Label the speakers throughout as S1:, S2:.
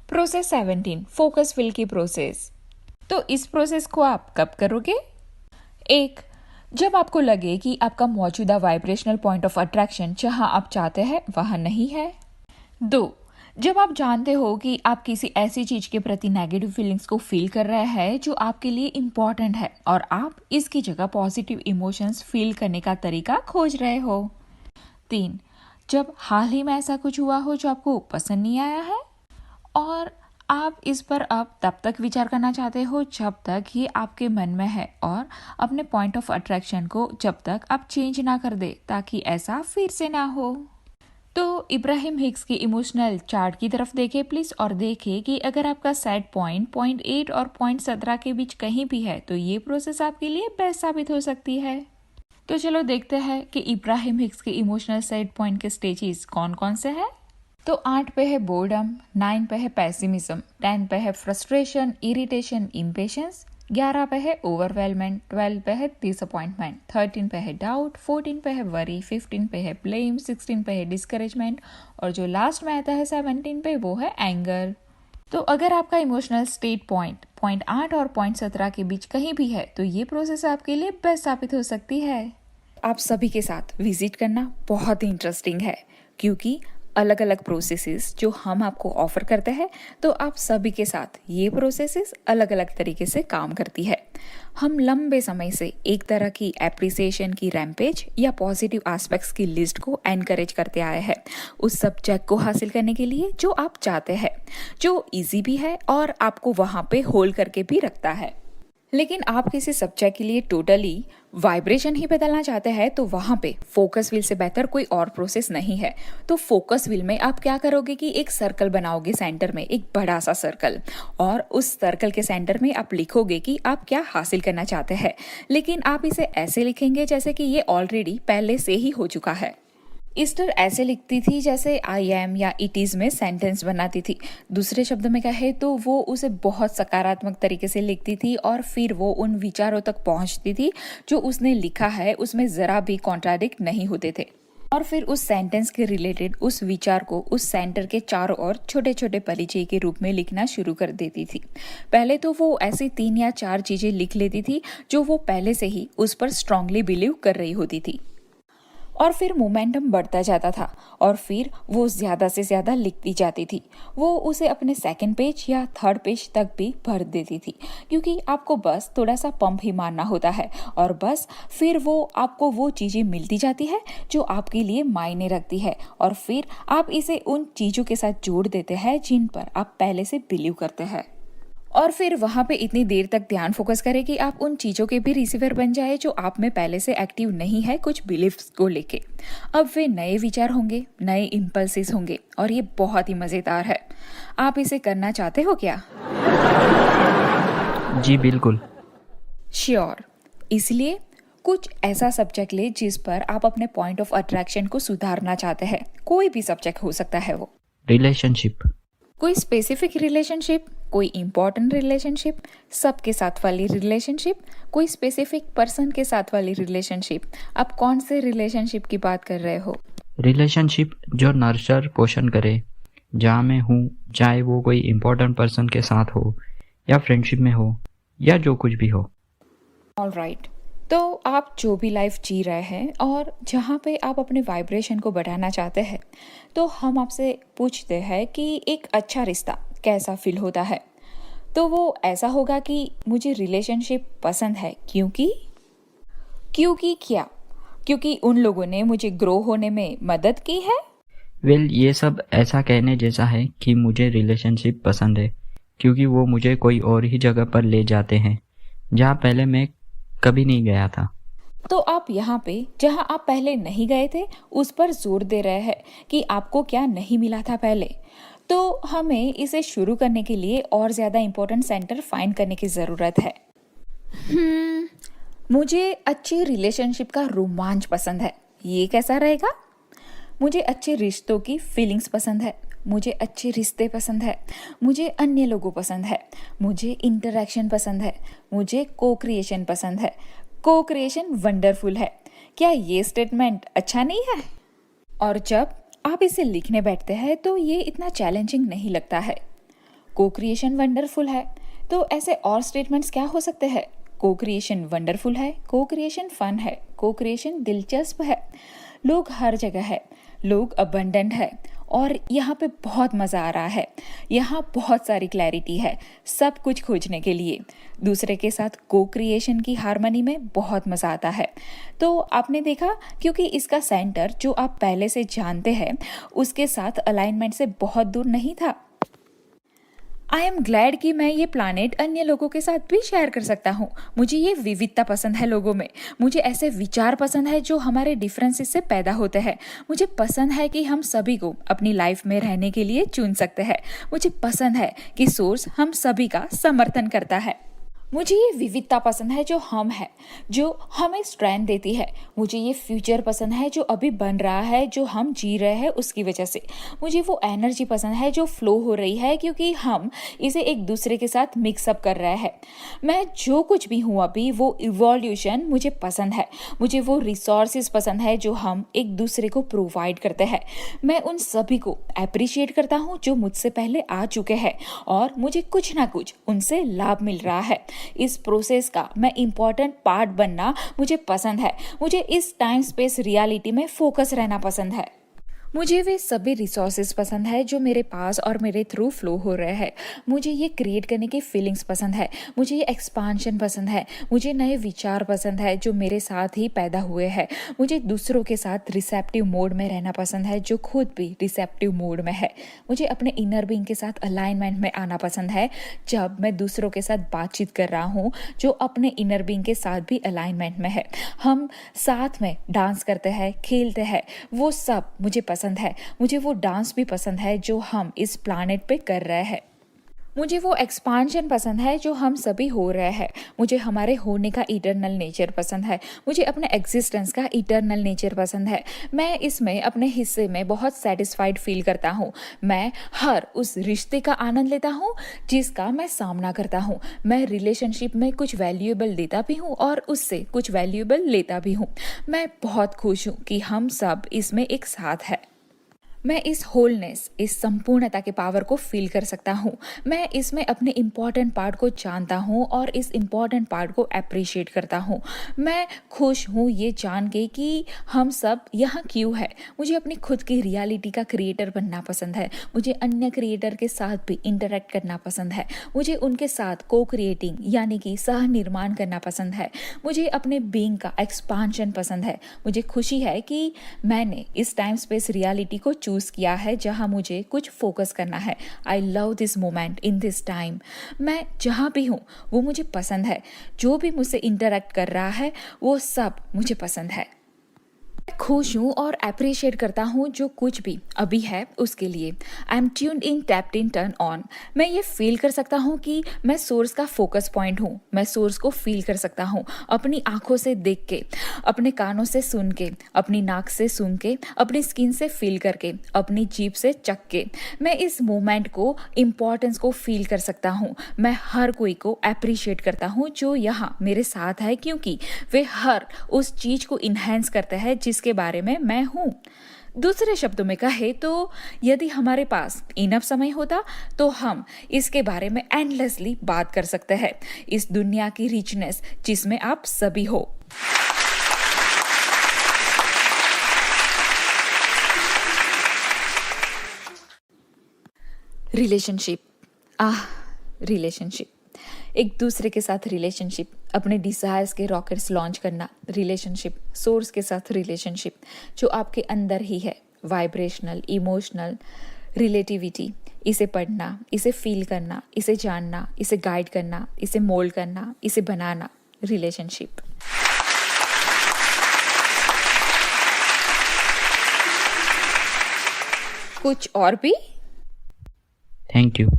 S1: Process 17 focus fill की process. तो इस प्रोसेस को आप कब करोगे? एक, जब आपको लगे कि आपका मौजूदा वाइब्रेशनल पॉइंट ऑफ अट्रैक्शन जहां आप चाहते हैं वहां नहीं है। दो, जब आप जानते हो कि आप किसी ऐसी चीज के प्रति नेगेटिव फीलिंग्स को फील कर रहे हैं जो आपके लिए इम्पोर्टेंट है और आप इसकी जगह पॉजिटिव इमोशंस फील करने का तरीका खोज रहे हो। तीन, जब हाल ही में ऐसा कुछ हुआ हो जो आपको पसंद नहीं आया है और आप इस पर अब तब तक विचार करना चाहते हो जब तक ये आपके मन में है और अपने पॉइंट ऑफ अट्रैक्शन को जब तक आप चेंज ना कर दे ताकि ऐसा फिर से ना हो। तो इब्राहिम हिक्स की इमोशनल चार्ट की तरफ देखें प्लीज और देखें कि अगर आपका सेट पॉइंट पॉइंट 8 और पॉइंट 17 के बीच कहीं भी है तो ये प्रोसेस आपके लिए बेस्ट साबित हो सकती है। तो चलो देखते हैं कि इब्राहिम हिक्स के इमोशनल सेट पॉइंट के स्टेजेस कौन कौन से हैं। तो 8 पे है बोर्डम, 9 पे है पेसिमिज्म, 10 पे है फ्रस्ट्रेशन, इरिटेशन, इम्पेशंस, 11 पे है ओवरवेलमेंट, 12 पे है डिसअपॉइंटमेंट, 13 पे है डाउट, 14 पे है वरी, 15 पे है ब्लेम, 16 पे है डिस्करेजमेंट और जो लास्ट में आता है 17 पे वो है एंगर। तो अगर आपका इमोशनल स्टेट पॉइंट पॉइंट 8 और पॉइंट 17 के बीच कहीं भी है तो ये प्रोसेस आपके लिए बेस्ट साबित हो सकती है। आप सभी के साथ विजिट करना बहुत ही इंटरेस्टिंग है क्योंकि अलग अलग प्रोसेसेस जो हम आपको ऑफर करते हैं तो आप सभी के साथ ये प्रोसेसेस अलग अलग तरीके से काम करती है। हम लंबे समय से एक तरह की एप्रिसिएशन की रैम्पेज या पॉजिटिव एस्पेक्ट्स की लिस्ट को एनकरेज करते आए हैं उस सब्जेक्ट को हासिल करने के लिए जो आप चाहते हैं, जो इजी भी है और आपको वहाँ पे होल्ड करके भी रखता है। लेकिन आप किसी सब्जेक्ट के लिए टोटली वाइब्रेशन ही बदलना चाहते हैं तो वहाँ पे फोकस व्हील से बेहतर कोई और प्रोसेस नहीं है। तो फोकस व्हील में आप क्या करोगे कि एक सर्कल बनाओगे, सेंटर में एक बड़ा सा सर्कल, और उस सर्कल के सेंटर में आप लिखोगे कि आप क्या हासिल करना चाहते हैं। लेकिन आप इसे ऐसे लिखेंगे जैसे कि ये ऑलरेडी पहले से ही हो चुका है। ईस्टर ऐसे लिखती थी जैसे आई एम या इट इज में सेंटेंस बनाती थी। दूसरे शब्द में कहे तो वो उसे बहुत सकारात्मक तरीके से लिखती थी और फिर वो उन विचारों तक पहुंचती थी जो उसने लिखा है उसमें जरा भी कॉन्ट्राडिक्ट नहीं होते थे। और फिर उस सेंटेंस के रिलेटेड उस विचार को उस सेंटर के चारों ओर छोटे छोटे परिचय के रूप में लिखना शुरू कर देती थी। पहले तो वो ऐसी 3 या 4 चीजें लिख लेती थी जो वो पहले से ही उस पर स्ट्रांगली बिलीव कर रही होती थी और फिर मोमेंटम बढ़ता जाता था और फिर वो ज़्यादा से ज़्यादा लिखती जाती थी। वो उसे अपने सेकंड पेज या थर्ड पेज तक भी भर देती थी क्योंकि आपको बस थोड़ा सा पंप ही मारना होता है और बस फिर वो आपको वो चीज़ें मिलती जाती है जो आपके लिए मायने रखती है और फिर आप इसे उन चीज़ों के साथ जोड़ देते हैं जिन पर आप पहले से बिलीव करते हैं और फिर वहाँ पे इतनी देर तक ध्यान फोकस करें कि आप उन चीज़ों के भी रिसीवर बन जाए जो आप में पहले से एक्टिव नहीं है कुछ बिलीफ्स को लेके। अब वे नए विचार होंगे, नए इम्पल्सेस होंगे और ये बहुत ही मज़ेदार है। आप इसे करना चाहते हो क्या?
S2: जी बिल्कुल।
S1: श्योर। इसलिए कुछ ऐसा सब्जेक्ट ले जिस पर आप अपने पॉइंट ऑफ अट्रैक्शन को सुधारना चाहते हैं। कोई भी सब्जेक्ट हो सकता है वो।
S2: रिलेशनशिप।
S1: कोई स्पेसिफिक रिलेशनशिप, कोई इम्पोर्टेंट रिलेशनशिप, सबके साथ वाली रिलेशनशिप, कोई स्पेसिफिक पर्सन के साथ वाली रिलेशनशिप। आप कौन से रिलेशनशिप की बात कर रहे हो?
S2: रिलेशनशिप जो नर्चर पोषण करे, जहाँ मैं हूँ, चाहे वो कोई इम्पोर्टेंट पर्सन के साथ हो या फ्रेंडशिप में हो या जो कुछ भी हो।
S1: ऑलराइट। तो आप जो भी लाइफ जी रहे हैं और जहाँ पे आप अपने वाइब्रेशन को बढ़ाना चाहते हैं तो हम आपसे पूछते हैं कि एक अच्छा रिश्ता कैसा फील होता है। तो वो ऐसा होगा कि मुझे रिलेशनशिप पसंद है क्योंकि क्या? क्योंकि उन लोगों ने मुझे ग्रो होने में मदद की है।
S2: ये सब ऐसा कहने जैसा है कि मुझे रिलेशनशिप पसंद है क्योंकि वो मुझे कोई और ही जगह पर ले जाते हैं जहाँ पहले मैं कभी नहीं गया था।
S1: तो आप यहाँ पे जहाँ आप पहले नहीं गए थे उस पर जोर दे रहे हैं कि आपको क्या नहीं मिला था पहले। तो हमें इसे शुरू करने के लिए और ज़्यादा इम्पोर्टेंट सेंटर फाइंड करने की ज़रूरत है। मुझे अच्छी रिलेशनशिप का रोमांच पसंद है। ये कैसा रहेगा? मुझे अच्छे रिश्तों की फीलिंग्स पसंद है। मुझे अच्छे रिश्ते पसंद है। मुझे अन्य लोगों पसंद है। मुझे इंटरेक्शन पसंद है। मुझे को क्रिएशन पसंद है। को क्रिएशन वंडरफुल है। क्या ये स्टेटमेंट अच्छा नहीं है? और जब आप इसे लिखने बैठते हैं तो ये इतना चैलेंजिंग नहीं लगता है। को क्रिएशन वंडरफुल है। तो ऐसे और स्टेटमेंट्स क्या हो सकते हैं? को क्रिएशन वंडरफुल है, को क्रिएशन फन है, को क्रिएशन दिलचस्प है, लोग हर जगह है, लोग अबंडेंट है, और यहाँ पे बहुत मज़ा आ रहा है, यहाँ बहुत सारी क्लैरिटी है सब कुछ खोजने के लिए। दूसरे के साथ को क्रिएशन की हार्मनी में बहुत मज़ा आता है। तो आपने देखा, क्योंकि इसका सेंटर जो आप पहले से जानते हैं उसके साथ अलाइनमेंट से बहुत दूर नहीं था। आई एम ग्लैड कि मैं ये प्लानेट अन्य लोगों के साथ भी शेयर कर सकता हूँ। मुझे ये विविधता पसंद है लोगों में। मुझे ऐसे विचार पसंद है जो हमारे डिफरेंसेस से पैदा होते हैं। मुझे पसंद है कि हम सभी को अपनी लाइफ में रहने के लिए चुन सकते हैं। मुझे पसंद है कि सोर्स हम सभी का समर्थन करता है। मुझे ये विविधता पसंद है जो हम है, जो हमें स्ट्रेंथ देती है। मुझे ये फ्यूचर पसंद है जो अभी बन रहा है, जो हम जी रहे हैं उसकी वजह से। मुझे वो एनर्जी पसंद है जो फ्लो हो रही है क्योंकि हम इसे एक दूसरे के साथ मिक्सअप कर रहे हैं। मैं जो कुछ भी हूँ अभी, वो इवोल्यूशन मुझे पसंद है। मुझे वो रिसोर्सेज पसंद है जो हम एक दूसरे को प्रोवाइड करते हैं। मैं उन सभी को अप्रिशिएट करता हूँ जो मुझसे पहले आ चुके हैं और मुझे कुछ ना कुछ उनसे लाभ मिल रहा है। इस प्रोसेस का मैं इम्पॉर्टेंट पार्ट बनना मुझे पसंद है। मुझे इस टाइम स्पेस रियलिटी में फोकस रहना पसंद है। मुझे वे सभी रिसोर्सेज पसंद है जो मेरे पास और मेरे थ्रू फ्लो हो रहे हैं। मुझे ये क्रिएट करने की फीलिंग्स पसंद है। मुझे ये एक्सपांशन पसंद है। मुझे नए विचार पसंद है जो मेरे साथ ही पैदा हुए हैं। मुझे दूसरों के साथ रिसेप्टिव मोड में रहना पसंद है जो खुद भी रिसेप्टिव मोड में है। मुझे अपने इनर बीइंग के साथ अलाइनमेंट में आना पसंद है जब मैं दूसरों के साथ बातचीत कर रहा हूँ जो अपने इनर बीइंग के साथ भी अलाइनमेंट में है। हम साथ में डांस करते हैं, खेलते हैं, वो सब मुझे पसंद है। मुझे वो डांस भी पसंद है जो हम इस प्लानेट पे कर रहे हैं। मुझे वो एक्सपांशन पसंद है जो हम सभी हो रहे हैं। मुझे हमारे होने का इटर्नल नेचर पसंद है। मुझे अपने एग्जिस्टेंस का इटर्नल नेचर पसंद है। मैं इसमें अपने हिस्से में बहुत सेटिस्फाइड फील करता हूँ। मैं हर उस रिश्ते का आनंद लेता हूँ जिसका मैं सामना करता हूँ। मैं रिलेशनशिप में कुछ वैल्यूएबल देता भी हूँ और उससे कुछ वैल्यूएबल लेता भी हूँ। मैं बहुत खुश हूँ कि हम सब इसमें एक साथ है। मैं इस होलनेस, इस संपूर्णता के पावर को फील कर सकता हूँ। मैं इसमें अपने इम्पॉर्टेंट पार्ट को जानता हूँ और इस इम्पॉर्टेंट पार्ट को अप्रिशिएट करता हूँ। मैं खुश हूँ ये जान के कि हम सब यहाँ क्यों है। मुझे अपनी खुद की रियलिटी का क्रिएटर बनना पसंद है। मुझे अन्य क्रिएटर के साथ भी इंटरेक्ट करना पसंद है। मुझे उनके साथ को क्रिएटिंग यानी कि सह निर्माण करना पसंद है। मुझे अपने बीइंग का एक्सपांशन पसंद है। मुझे खुशी है कि मैंने इस टाइम स्पेस रियलिटी को चूज किया है जहां मुझे कुछ फोकस करना है। I love this moment in this time. मैं जहां भी हूँ वो मुझे पसंद है। जो भी मुझसे इंटरेक्ट कर रहा है वो सब मुझे पसंद है। मैं खुश हूँ और अप्रिशिएट करता हूँ जो कुछ भी अभी है उसके लिए। I am tuned in, tapped in, turn on. मैं ये फील कर सकता हूँ कि मैं सोर्स का फोकस पॉइंट हूँ। मैं सोर्स को फील कर सकता हूँ अपनी आंखों से देख के, अपने कानों से सुन के, अपनी नाक से सूंघ के, अपनी स्किन से फील करके, अपनी जीभ से चख के। मैं इस मोमेंट को, इम्पोर्टेंस को फील कर सकता हूँ। मैं हर कोई को अप्रिशिएट करता हूँ जो यहाँ मेरे साथ है क्योंकि वे हर उस चीज को इन्हेंस करते हैं जिसके बारे में मैं हूँ। दूसरे शब्दों में कहे तो यदि हमारे पास इनफ समय होता तो हम इसके बारे में एंडलेसली बात कर सकते हैं। इस दुनिया की रिचनेस जिसमें आप सभी हो। रिलेशनशिप, रिलेशनशिप, एक दूसरे के साथ रिलेशनशिप, अपने डिजायर्स के रॉकेट्स लॉन्च करना, रिलेशनशिप, सोर्स के साथ रिलेशनशिप जो आपके अंदर ही है, वाइब्रेशनल, इमोशनल रिलेटिविटी। इसे पढ़ना, इसे फील करना, इसे जानना, इसे गाइड करना, इसे मोल्ड करना, इसे बनाना, रिलेशनशिप। कुछ और भी?
S2: Thank you.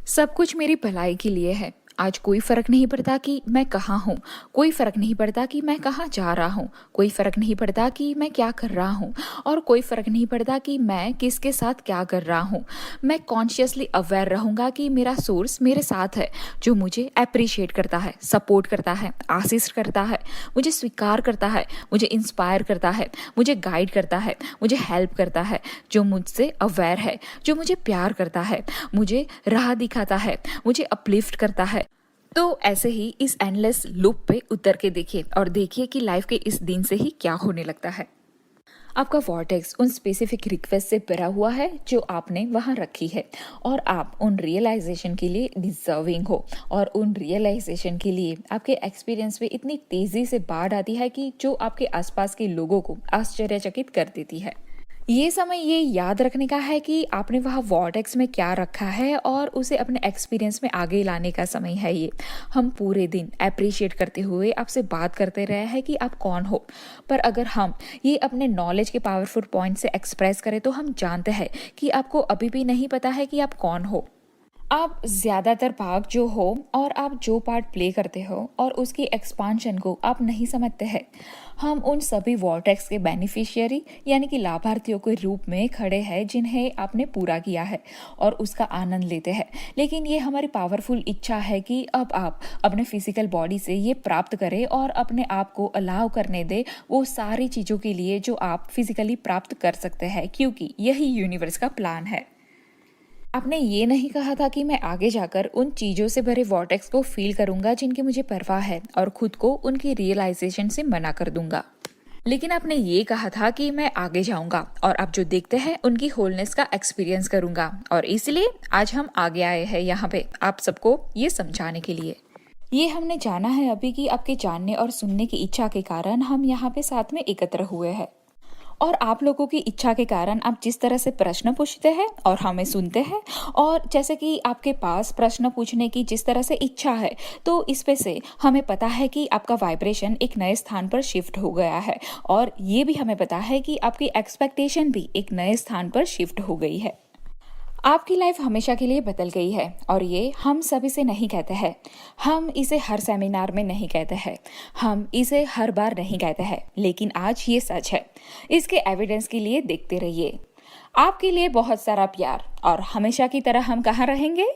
S1: सब कुछ मेरी भलाई के लिए है। आज कोई फ़र्क नहीं पड़ता कि मैं कहाँ हूँ, कोई फ़र्क नहीं पड़ता कि मैं कहाँ जा रहा हूँ, कोई फ़र्क नहीं पड़ता कि मैं क्या कर रहा हूँ और कोई फ़र्क नहीं पड़ता कि मैं किसके साथ क्या कर रहा हूँ। मैं कॉन्शियसली अवेयर रहूँगा कि मेरा सोर्स मेरे साथ है, जो मुझे अप्रिशिएट करता है, सपोर्ट करता है, आसिस्ट करता है, मुझे स्वीकार करता है, मुझे इंस्पायर करता है, मुझे गाइड करता है, मुझे हेल्प करता है, जो मुझसे अवेयर है, जो मुझे प्यार करता है, मुझे राह दिखाता है, मुझे अपलिफ्ट करता है। तो ऐसे ही इस एंडलेस लूप पे उतर के देखिए और देखिए कि लाइफ के इस दिन से ही क्या होने लगता है। आपका वॉर्टेक्स उन स्पेसिफिक रिक्वेस्ट से भरा हुआ है जो आपने वहाँ रखी है और आप उन रियलाइजेशन के लिए डिजर्विंग हो और उन रियलाइजेशन के लिए आपके एक्सपीरियंस में इतनी तेज़ी से बाढ़ आती है कि जो आपके आसपास के लोगों को आश्चर्यचकित कर देती है। ये समय ये याद रखने का है कि आपने वहाँ वॉर्टेक्स में क्या रखा है और उसे अपने एक्सपीरियंस में आगे लाने का समय है ये। हम पूरे दिन अप्रिशिएट करते हुए आपसे बात करते रहे हैं कि आप कौन हो, पर अगर हम ये अपने नॉलेज के पावरफुल पॉइंट से एक्सप्रेस करें तो हम जानते हैं कि आपको अभी भी नहीं पता है कि आप कौन हो। आप ज़्यादातर भाग जो हो और आप जो पार्ट प्ले करते हो और उसकी एक्सपांशन को आप नहीं समझते हैं। हम उन सभी वॉर्टेक्स के बेनिफिशियरी यानी कि लाभार्थियों के रूप में खड़े हैं जिन्हें आपने पूरा किया है और उसका आनंद लेते हैं। लेकिन ये हमारी पावरफुल इच्छा है कि अब आप अपने फिजिकल बॉडी से ये प्राप्त करें और अपने आप को अलाउ करने दें वो सारी चीज़ों के लिए जो आप फिजिकली प्राप्त कर सकते हैं, क्योंकि यही यूनिवर्स का प्लान है। आपने ये नहीं कहा था कि मैं आगे जाकर उन चीज़ों से भरे वॉर्टेक्स को फील करूंगा जिनकी मुझे परवाह है और खुद को उनकी रियलाइजेशन से मना कर दूंगा। लेकिन आपने ये कहा था कि मैं आगे जाऊंगा और आप जो देखते हैं उनकी होलनेस का एक्सपीरियंस करूंगा और इसलिए आज हम आगे आए हैं यहाँ पे आप सबको ये समझाने के लिए। ये हमने जाना है अभी कि आपके जानने और सुनने की इच्छा के कारण हम यहाँ पे साथ में एकत्र हुए हैं और आप लोगों की इच्छा के कारण आप जिस तरह से प्रश्न पूछते हैं और हमें सुनते हैं और जैसे कि आपके पास प्रश्न पूछने की जिस तरह से इच्छा है, तो इस पे से हमें पता है कि आपका वाइब्रेशन एक नए स्थान पर शिफ्ट हो गया है और ये भी हमें पता है कि आपकी एक्सपेक्टेशन भी एक नए स्थान पर शिफ्ट हो गई है। आपकी लाइफ हमेशा के लिए बदल गई है और ये हम सभी से नहीं कहते हैं, हम इसे हर सेमिनार में नहीं कहते हैं, हम इसे हर बार नहीं कहते हैं, लेकिन आज ये सच है। इसके एविडेंस के लिए देखते रहिए। आपके लिए बहुत सारा प्यार और हमेशा की तरह हम कहाँ रहेंगे?